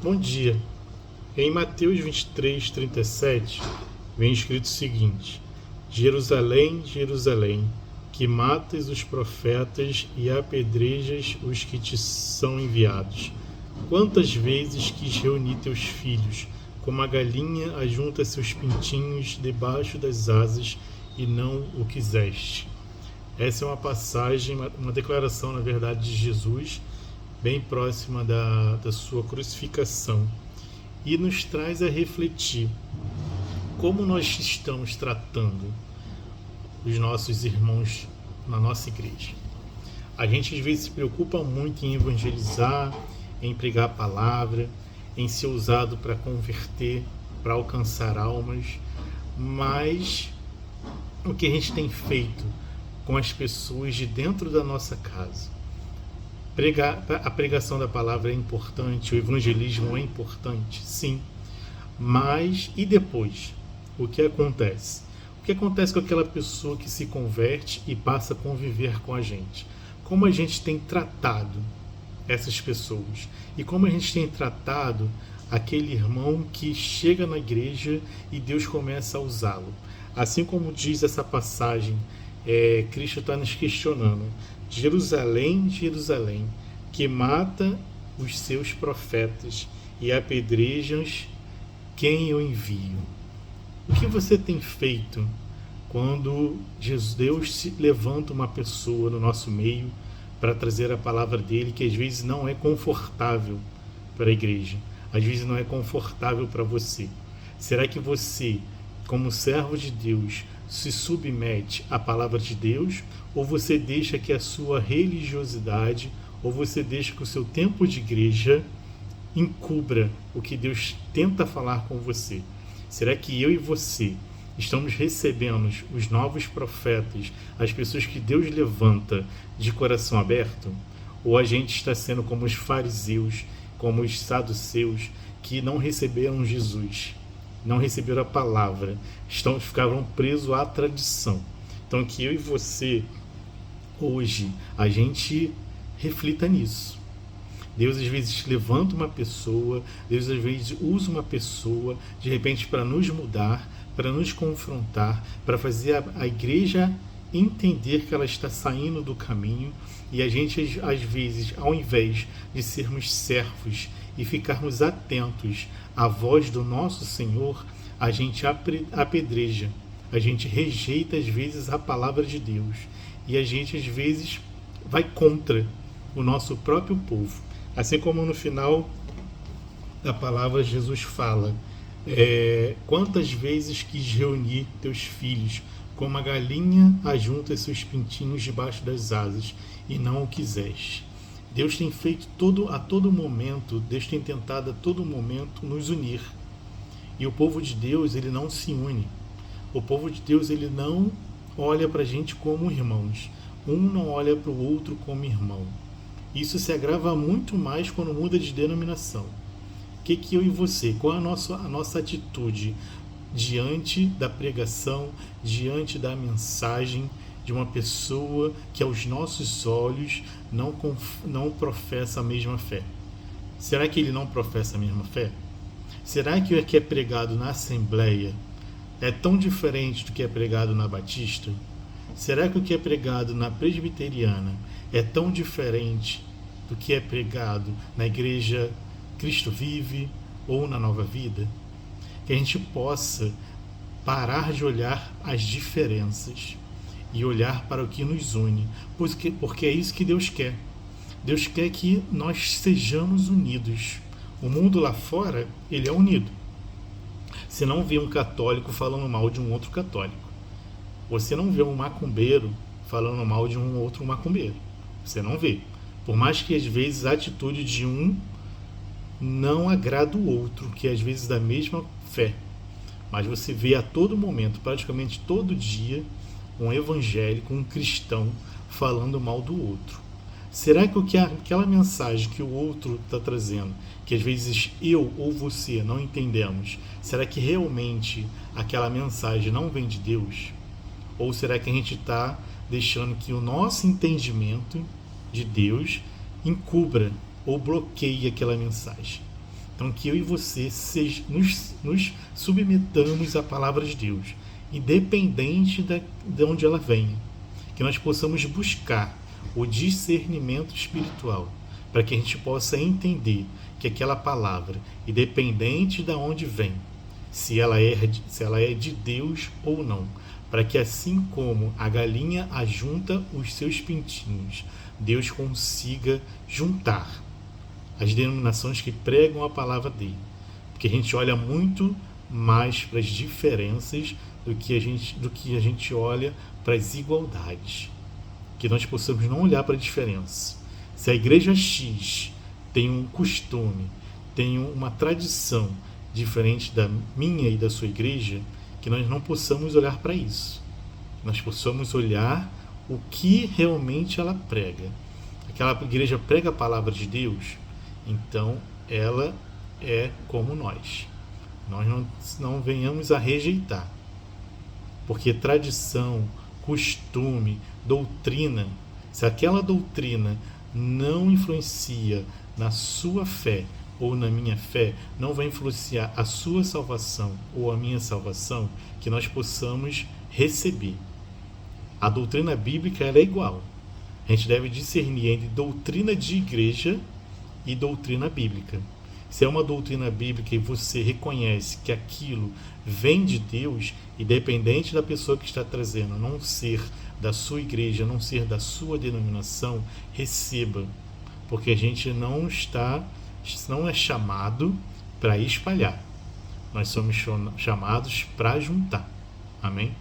Bom dia. Em Mateus 23, 37, vem escrito o seguinte: Jerusalém, Jerusalém, que matas os profetas e apedrejas os que te são enviados. Quantas vezes quis reunir teus filhos, como a galinha ajunta seus pintinhos debaixo das asas, e não o quiseste. Essa é uma passagem, uma declaração, na verdade, de Jesus, bem próxima da sua crucificação, e nos traz a refletir como nós estamos tratando os nossos irmãos na nossa igreja. A gente às vezes se preocupa muito em evangelizar, em pregar a palavra, em ser usado para converter, para alcançar almas, mas o que a gente tem feito com as pessoas de dentro da nossa casa? A pregação da palavra é importante, o evangelismo é importante, sim. Mas e depois? O que acontece? O que acontece com aquela pessoa que se converte e passa a conviver com a gente? Como a gente tem tratado essas pessoas? E como a gente tem tratado aquele irmão que chega na igreja e Deus começa a usá-lo? Assim como diz essa passagem, Cristo está nos questionando: Jerusalém, Jerusalém, que mata os seus profetas e apedrejas quem eu envio. O que você tem feito quando Deus se levanta uma pessoa no nosso meio para trazer a palavra dele, que às vezes não é confortável para a igreja, às vezes não é confortável para você? Será que você, como servo de Deus, se submete à palavra de Deus, ou você deixa que a sua religiosidade, ou você deixa que o seu tempo de igreja encubra o que Deus tenta falar com você? Será que eu e você estamos recebendo os novos profetas, as pessoas que Deus levanta, de coração aberto? Ou a gente está sendo como os fariseus, como os saduceus, que não receberam Jesus, não receberam a palavra, ficaram presos à tradição? Então, que eu e você, hoje, a gente reflita nisso. Deus às vezes levanta uma pessoa, Deus às vezes usa uma pessoa, de repente, para nos mudar, para nos confrontar, para fazer a igreja entender que ela está saindo do caminho, e a gente, às vezes, ao invés de sermos servos e ficarmos atentos à voz do nosso Senhor, a gente apedreja, a gente rejeita, às vezes, a palavra de Deus, e a gente, às vezes, vai contra o nosso próprio povo. Assim como no final da palavra Jesus fala: quantas vezes quis reunir teus filhos, como a galinha ajunta seus pintinhos debaixo das asas, e não o quiseste. Deus tem feito a todo momento, Deus tem tentado a todo momento nos unir. E o povo de Deus, ele não se une. O povo de Deus, ele não olha para a gente como irmãos. Um não olha para o outro como irmão. Isso se agrava muito mais quando muda de denominação. O que eu e você, qual é a nossa atitude diante da pregação, diante da mensagem de uma pessoa que aos nossos olhos não professa a mesma fé? Será que ele não professa a mesma fé? Será que o que é pregado na Assembleia é tão diferente do que é pregado na Batista? Será que o que é pregado na Presbiteriana é tão diferente do que é pregado na Igreja Cristo Vive ou na Nova Vida? Que a gente possa parar de olhar as diferenças e olhar para o que nos une, porque é isso que Deus quer. Deus quer que nós sejamos unidos. O mundo lá fora, ele é unido. Você não vê um católico falando mal de um outro católico. Você não vê um macumbeiro falando mal de um outro macumbeiro. Você não vê. Por mais que às vezes a atitude de um não agrada o outro, que é às vezes da mesma fé. Mas você vê a todo momento, praticamente todo dia, um evangélico, um cristão falando mal do outro. Será que aquela mensagem que o outro está trazendo, que às vezes eu ou você não entendemos, será que realmente aquela mensagem não vem de Deus? Ou será que a gente está deixando que o nosso entendimento de Deus encubra ou bloqueie aquela mensagem? Então, que eu e você nos submetamos à palavra de Deus, independente de onde ela venha. Que nós possamos buscar o discernimento espiritual, para que a gente possa entender que aquela palavra, independente de onde vem, se ela é de Deus ou não, para que assim como a galinha ajunta os seus pintinhos, Deus consiga juntar as denominações que pregam a palavra dele. Porque a gente olha muito mais para as diferenças do que a gente olha para as igualdades. Que nós possamos não olhar para a diferença. Se a igreja X tem um costume, tem uma tradição diferente da minha e da sua igreja, que nós não possamos olhar para isso. Nós possamos olhar o que realmente ela prega. Aquela igreja prega a palavra de Deus, então ela é como nós. Nós não venhamos a rejeitar. Porque tradição, costume, doutrina, se aquela doutrina não influencia na sua fé ou na minha fé, não vai influenciar a sua salvação ou a minha salvação, que nós possamos receber. A doutrina bíblica ela é igual. A gente deve discernir entre doutrina de igreja e doutrina bíblica. Se é uma doutrina bíblica e você reconhece que aquilo vem de Deus, independente da pessoa que está trazendo, não ser da sua igreja, não ser da sua denominação, receba. Porque a gente não é chamado para espalhar. Nós somos chamados para juntar. Amém?